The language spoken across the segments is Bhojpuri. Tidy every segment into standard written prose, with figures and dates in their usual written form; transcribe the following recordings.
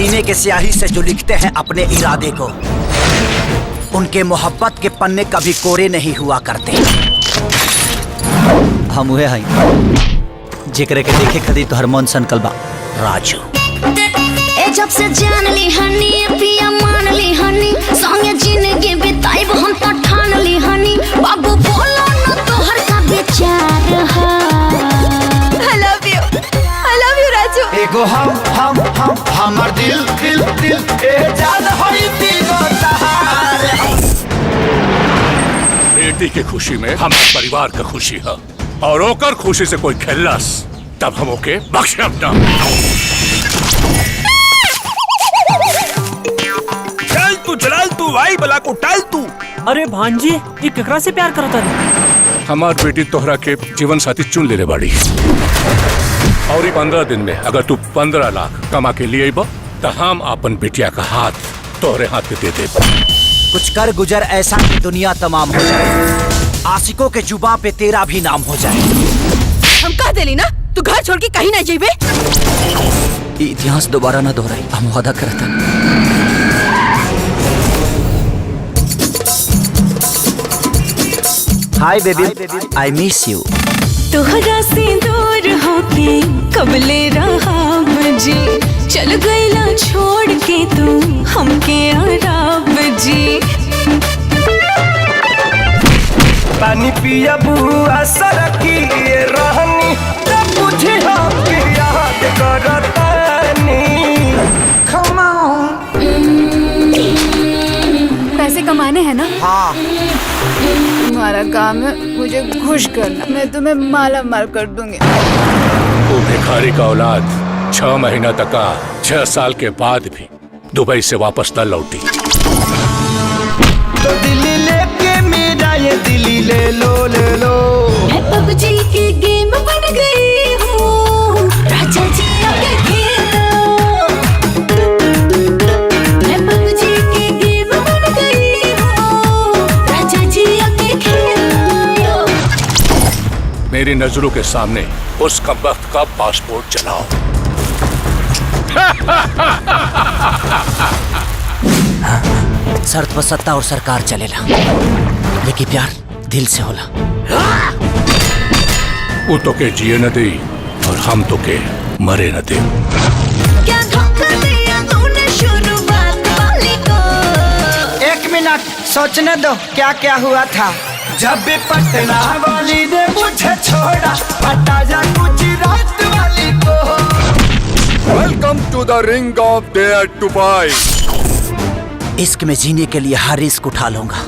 सीने के स्याही से जो लिखते हैं अपने इरादे को, उनके मोहब्बत के पन्ने कभी कोरे नहीं हुआ करते। हम हुए हैं जिक्र के देखे खदी तो हर मन संकल बा राजू। ए जब से जान ली हनी पिया मान ली हनी, संगे जिंदगी बिताइब हम तो ठान ली हनी। बाबू बोलो न तोहर का विचार है। I love you Raju. एगो हम हमर दिल दिल दिल ए जान होई तीनों तहार। बेटी की खुशी में हमारे परिवार का खुशी है, और ओकर खुशी से कोई खेलस तब हम ओके बख्शब ना। चल तू भाई बला को टाल तू। अरे भांजी ये केकरा से प्यार करता है? हमार बेटी तोहरा के जीवन साथी चुन ले बाड़ी, और 15 दिन में अगर तू 15 लाख कमा के लिए तो हम अपन बेटिया का हाथ तोहरे हाथ पे दे दे। कुछ कर गुजर ऐसा कि दुनिया तमाम हो जाए, आशिकों के जुबा पे तेरा भी नाम हो जाए। हम कह देली ना तू घर छोड़ के कहीं नहीं जेबे। इतिहास दोबारा ना दोहराई, हम वादा करता। Hi baby, I miss you. तोहरा से दूर होके कबले रहा जी, चल गईला छोड़ के तू हमके आराम जी। पानी पिया बुआ सरकी रहनी तब मुझे हमके याद करतानी। पैसे कमाने हैं ना? हाँ। तुम्हारा काम है मुझे खुश करना, मैं तुम्हें माला माल कर दूंगी। वो भिखारी का औलाद 6 महीना तक 6 साल के बाद भी दुबई से वापस न लौटी। तो दिल्ली लेके मेरा ये दिल्ली ले लो ले लो। मैं पबजी की गेम बन गई हूँ राजा जी आके खेलो। मैं पबजी की गेम बन गई हूँ राजा जी आके खेलो। मेरी नजरों के सामने उस कमबख्त का पासपोर्ट जलाओ। शर्त पर सत्ता और सरकार चलेला, लेकिन प्यार दिल से होला। वो तो के जिए न दे और हम तो के मरे न दे। क्या धोखा दिया तूने शुरुआत वाली को। 1 मिनट सोचने दो क्या क्या हुआ था। जब भी पटना वाली ने मुझे छोड़ा, हटा जा गुजरात वाली को। Welcome to the ring of dare to fight. इश्क में जीने के लिए हर रिस्क उठा लूंगा।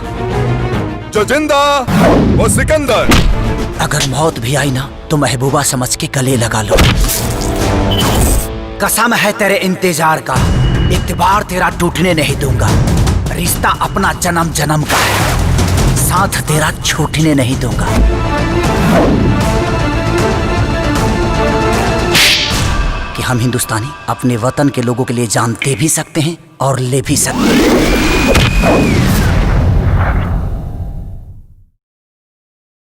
जो जिंदा वो सिकंदर। अगर मौत भी आई ना तो महबूबा समझ के गले लगा लो। कसम है तेरे इंतजार का, इत्तेबार तेरा टूटने नहीं दूंगा। रिश्ता अपना जन्म जन्म का है, साथ तेरा छूटने नहीं दूंगा। कि हम हिंदुस्तानी अपने वतन के लोगों के लिए जान दे भी सकते हैं और ले भी सकते हैं।